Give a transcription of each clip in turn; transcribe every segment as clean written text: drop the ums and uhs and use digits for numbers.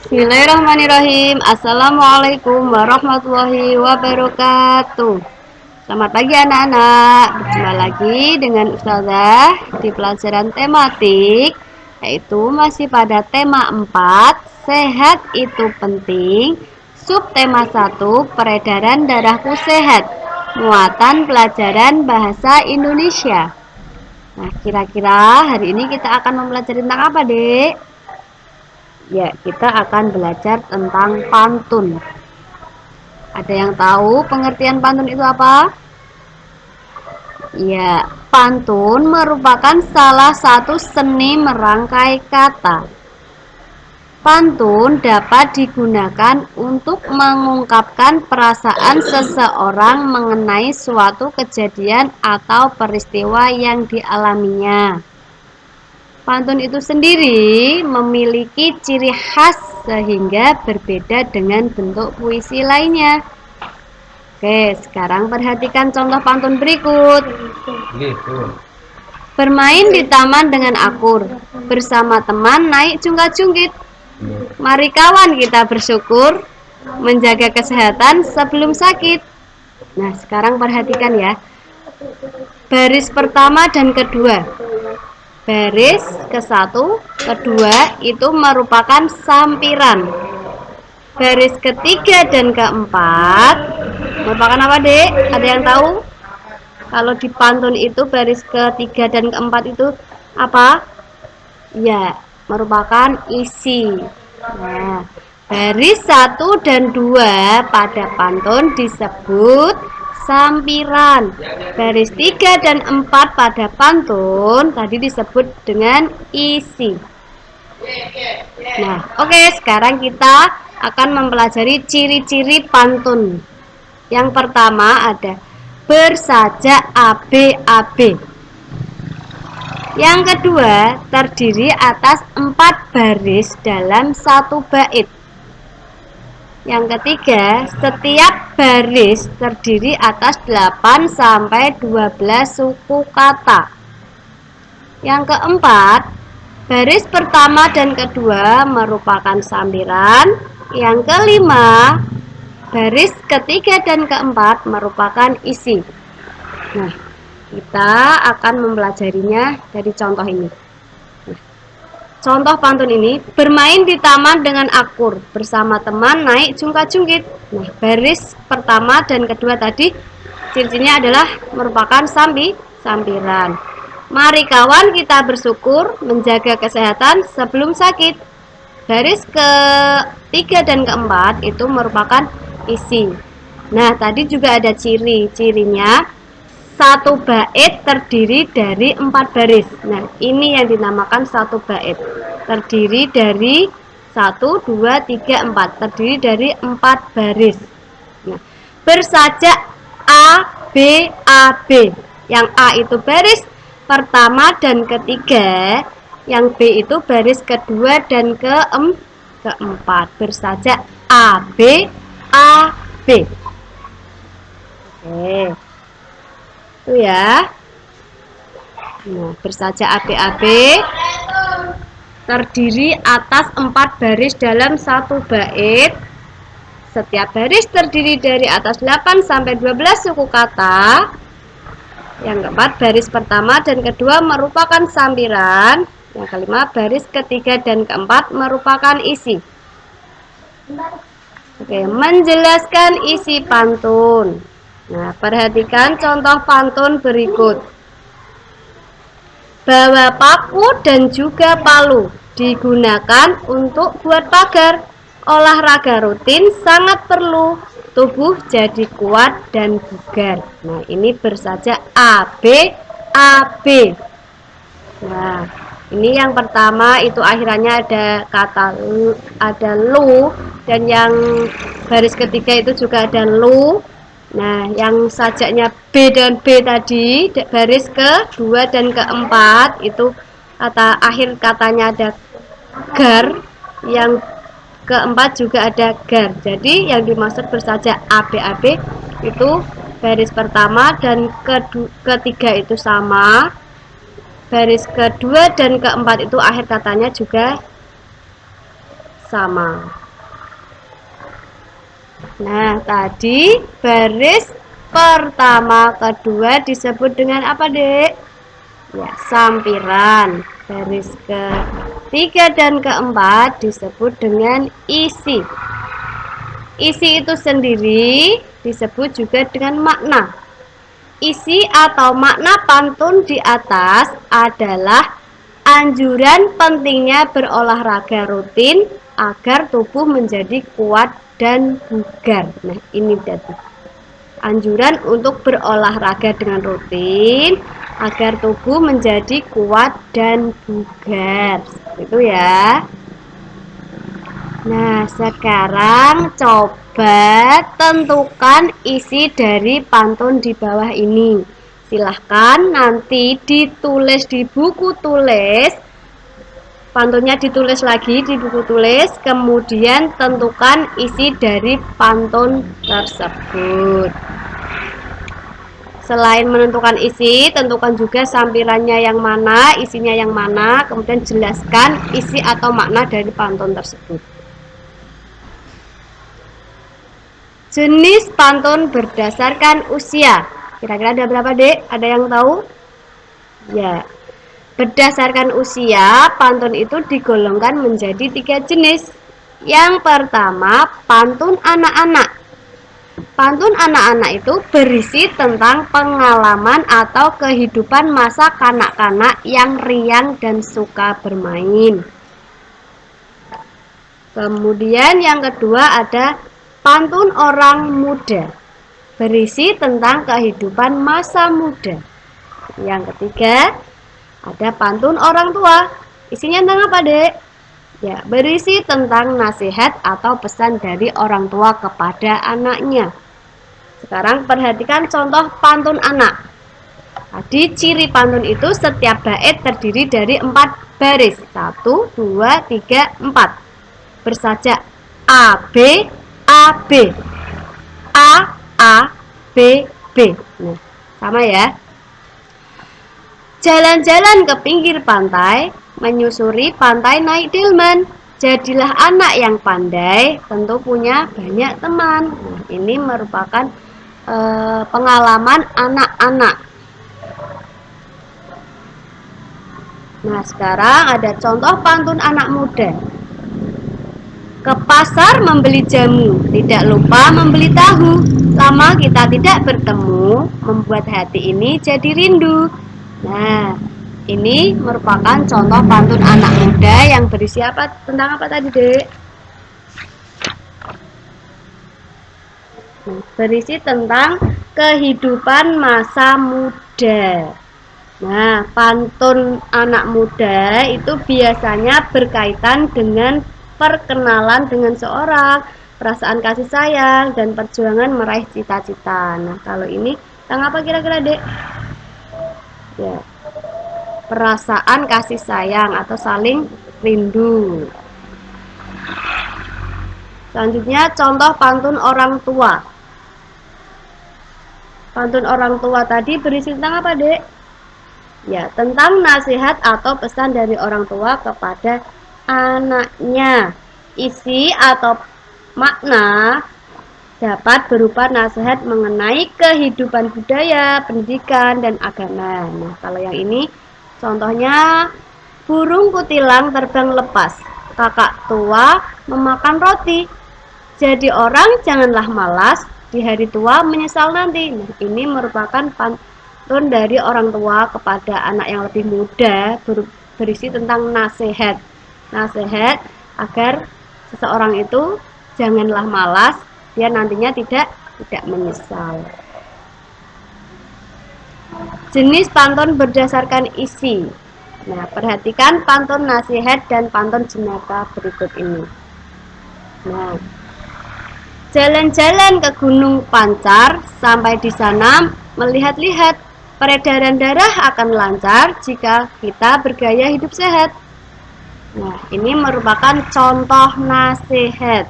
Bismillahirrahmanirrahim. Assalamualaikum warahmatullahi wabarakatuh. Selamat pagi anak-anak. Berjumpa lagi dengan Ustazah di pelajaran tematik, yaitu masih pada tema 4, sehat itu penting. Subtema 1, peredaran darahku sehat. Muatan pelajaran bahasa Indonesia. Nah, kira-kira hari ini kita akan mempelajari tentang apa, Dek? Ya, kita akan belajar tentang pantun. Ada yang tahu pengertian pantun itu apa? Ya, pantun merupakan salah satu seni merangkai kata. Pantun dapat digunakan untuk mengungkapkan perasaan seseorang mengenai suatu kejadian atau peristiwa yang dialaminya. Pantun itu sendiri memiliki ciri khas sehingga berbeda dengan bentuk puisi lainnya. Oke, sekarang perhatikan contoh pantun berikut. Bermain di taman dengan akur, bersama teman naik cungkat-cungkit. Mari kawan kita bersyukur, menjaga kesehatan sebelum sakit. Nah, sekarang perhatikan ya. Baris pertama dan kedua. Baris ke-1, kedua itu merupakan sampiran. Baris ketiga dan keempat merupakan apa, Dek? Ada yang tahu? Kalau di pantun itu baris ketiga dan keempat itu apa? Ya, merupakan isi. Nah, baris 1 dan 2 pada pantun disebut sampiran. Baris 3 dan 4 pada pantun tadi disebut dengan isi. Nah, oke, sekarang kita akan mempelajari ciri-ciri pantun. Yang pertama ada bersajak AB-AB. Yang kedua, terdiri atas 4 baris dalam 1 bait. Yang ketiga, setiap baris terdiri atas 8 sampai 12 suku kata. Yang keempat, baris pertama dan kedua merupakan sampiran. Yang kelima, baris ketiga dan keempat merupakan isi. Nah, kita akan mempelajarinya dari contoh ini. Contoh pantun ini, bermain di taman dengan akur, bersama teman naik cungkat-cungkit. Nah, baris pertama dan kedua tadi ciri-cirinya adalah merupakan sampiran. Mari kawan kita bersyukur, menjaga kesehatan sebelum sakit. Baris ketiga dan keempat itu merupakan isi. Nah, tadi juga ada cirinya. 1 bait terdiri dari 4 baris. Nah, ini yang dinamakan 1 bait. Terdiri dari 1, 2, 3, 4. Terdiri dari 4 baris. Nah, bersajak A, B, A, B. Yang A itu baris pertama dan ketiga. Yang B itu baris kedua dan keempat. Bersajak A, B, A, B. Oke. Itu ya. Nah, bersajak AB-AB terdiri atas 4 baris dalam 1 bait. Setiap baris terdiri dari atas 8 sampai 12 suku kata. Yang keempat, baris pertama dan kedua merupakan sampiran. Yang kelima, baris ketiga dan keempat merupakan isi. Oke, menjelaskan isi pantun. Nah, perhatikan contoh pantun berikut. Bawa paku dan juga palu digunakan untuk buat pagar. Olahraga rutin sangat perlu, tubuh jadi kuat dan bugar. Nah, ini bersajak AB, AB. Nah, ini yang pertama itu akhirannya ada kata ada lu, dan yang baris ketiga itu juga ada lu. Nah, yang sajaknya B dan B tadi, baris kedua dan keempat itu kata akhir katanya ada gar, yang keempat juga ada gar. Jadi yang dimaksud bersajak AB-AB itu baris pertama dan ketiga itu sama. Baris kedua dan keempat itu akhir katanya juga sama. Nah, tadi baris pertama, kedua disebut dengan apa, Dek? Ya, sampiran. Baris ketiga dan keempat disebut dengan isi. Isi itu sendiri disebut juga dengan makna. Isi atau makna pantun di atas adalah anjuran pentingnya berolahraga rutin agar tubuh menjadi kuat dan bugar. Nah, ini tadi anjuran untuk berolahraga dengan rutin agar tubuh menjadi kuat dan bugar. Itu ya. Nah, sekarang coba tentukan isi dari pantun di bawah ini. Silahkan nanti ditulis di buku tulis. Pantunnya ditulis lagi di buku tulis, kemudian tentukan isi dari pantun tersebut. Selain menentukan isi, tentukan juga sampirannya yang mana, isinya yang mana, kemudian jelaskan isi atau makna dari pantun tersebut. Jenis pantun berdasarkan usia. Kira-kira ada berapa, Dek? Ada yang tahu? Ya. Berdasarkan usia, pantun itu digolongkan menjadi 3 jenis. Yang pertama, pantun anak-anak. Pantun anak-anak itu berisi tentang pengalaman atau kehidupan masa kanak-kanak yang riang dan suka bermain. Kemudian yang kedua ada pantun orang muda, berisi tentang kehidupan masa muda. Yang ketiga ada pantun orang tua, isinya tentang apa, Dek? Ya, berisi tentang nasihat atau pesan dari orang tua kepada anaknya. Sekarang perhatikan contoh pantun anak. Tadi ciri pantun itu setiap bait terdiri dari 4 baris. 1, 2, 3, 4. Bersajak A, B, A, B. A, B, B. Nah, sama ya. Jalan-jalan ke pinggir pantai, menyusuri pantai naik delman. Jadilah anak yang pandai, tentu punya banyak teman. Nah, ini merupakan pengalaman anak-anak. Nah, sekarang ada contoh pantun anak muda. Ke pasar membeli jamu, tidak lupa membeli tahu. Lama kita tidak bertemu, membuat hati ini jadi rindu. Nah, ini merupakan contoh pantun anak muda yang berisi apa? Tentang apa tadi, Dek? Berisi tentang kehidupan masa muda. Nah, pantun anak muda itu biasanya berkaitan dengan perkenalan dengan seorang, perasaan kasih sayang, dan perjuangan meraih cita-cita. Nah, kalau ini tentang apa kira-kira, Dek? Ya, perasaan kasih sayang atau saling rindu. Selanjutnya contoh pantun orang tua. Pantun orang tua tadi berisi tentang apa, Dek? Ya, tentang nasihat atau pesan dari orang tua kepada anaknya. Isi atau makna dapat berupa nasihat mengenai kehidupan budaya, pendidikan, dan agama. Nah, kalau yang ini contohnya burung kutilang terbang lepas, kakak tua memakan roti. Jadi orang janganlah malas, di hari tua menyesal nanti. Nah, ini merupakan pantun dari orang tua kepada anak yang lebih muda, berisi tentang nasihat. Nasihat agar seseorang itu janganlah malas, dia nantinya tidak menyesal. Jenis pantun berdasarkan isi. Nah, perhatikan pantun nasihat dan pantun jenaka berikut ini. Nah, jalan-jalan ke Gunung Pancar, sampai di sana melihat-lihat, peredaran darah akan lancar jika kita bergaya hidup sehat. Nah, ini merupakan contoh nasihat.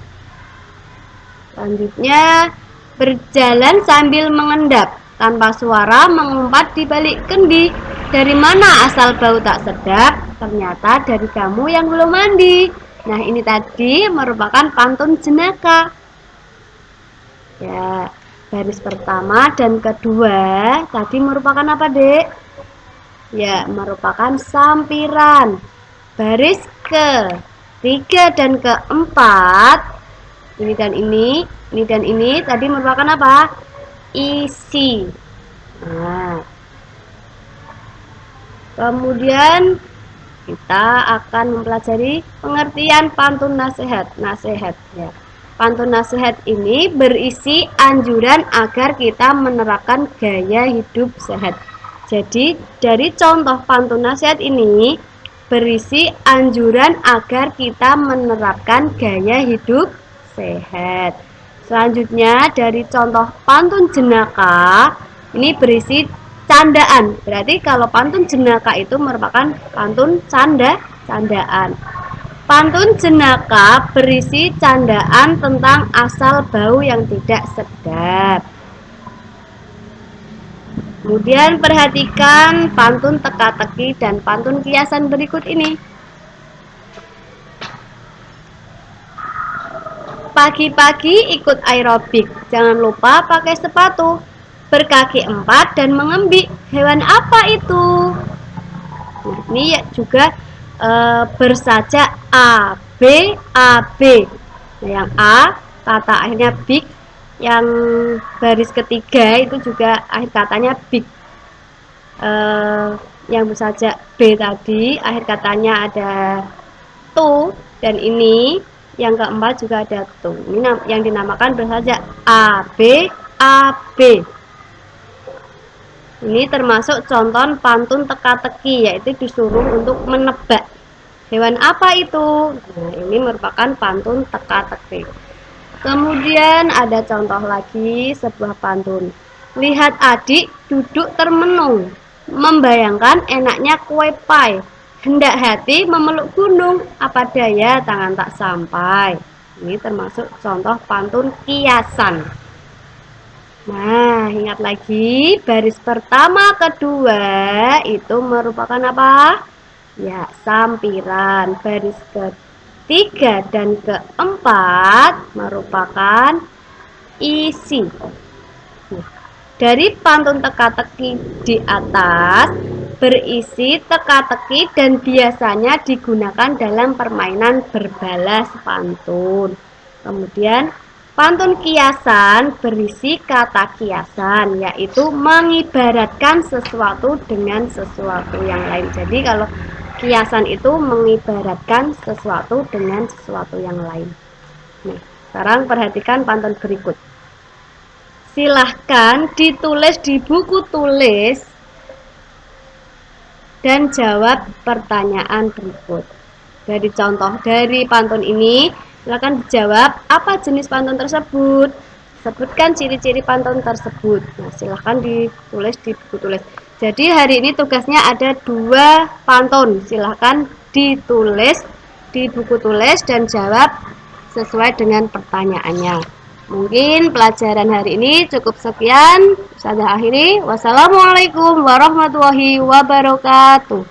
Selanjutnya, berjalan sambil mengendap, tanpa suara mengumpat di balik kendi. Dari mana asal bau tak sedap? Ternyata dari kamu yang belum mandi. Nah, ini tadi merupakan pantun jenaka. Ya, baris pertama dan kedua tadi merupakan apa, Dek? Ya, merupakan sampiran. Baris ketiga dan keempat, ini dan ini tadi merupakan apa? Isi. Nah, kemudian kita akan mempelajari pengertian pantun nasihat. Nasihat ya. Pantun nasihat ini berisi anjuran agar kita menerapkan gaya hidup sehat. Jadi, dari contoh pantun nasihat ini berisi anjuran agar kita menerapkan gaya hidup sehat. Selanjutnya, dari contoh pantun jenaka ini berisi candaan. Berarti kalau pantun jenaka itu merupakan pantun candaan. Pantun jenaka berisi candaan tentang asal bau yang tidak sedap. Kemudian perhatikan pantun teka-teki dan pantun kiasan berikut ini. Pagi-pagi ikut aerobik, jangan lupa pakai sepatu. Berkaki 4 dan mengembik, hewan apa itu? Nah, ini juga bersajak A, B, A, B. Nah, yang A, kata akhirnya big. Yang baris ketiga itu juga akhir katanya big. Yang bersajak B tadi, akhir katanya ada to, dan ini yang keempat juga ada to. Ini yang dinamakan bersajak A, B, A, B. Ini termasuk contoh pantun teka-teki, yaitu disuruh untuk menebak hewan apa itu. Nah, ini merupakan pantun teka-teki. Kemudian ada contoh lagi sebuah pantun. Lihat adik duduk termenung, membayangkan enaknya kue pai. Hendak hati memeluk gunung, apa daya tangan tak sampai. Ini termasuk contoh pantun kiasan. Nah, ingat lagi, baris pertama kedua itu merupakan apa? Ya, sampiran. Baris ketiga dan keempat merupakan isi. Nah, dari pantun teka-teki di atas berisi teka-teki dan biasanya digunakan dalam permainan berbalas pantun. Kemudian pantun kiasan berisi kata kiasan, yaitu mengibaratkan sesuatu dengan sesuatu yang lain. Jadi kalau kiasan itu mengibaratkan sesuatu dengan sesuatu yang lain. Nah, sekarang perhatikan pantun berikut. Silahkan ditulis di buku tulis dan jawab pertanyaan berikut. Dari contoh dari pantun ini, silakan dijawab apa jenis pantun tersebut. Sebutkan ciri-ciri pantun tersebut. Nah, silahkan ditulis di buku tulis. Jadi hari ini tugasnya ada 2 pantun. Silahkan ditulis di buku tulis dan jawab sesuai dengan pertanyaannya. Mungkin pelajaran hari ini cukup sekian. Saya akhiri. Wassalamualaikum warahmatullahi wabarakatuh.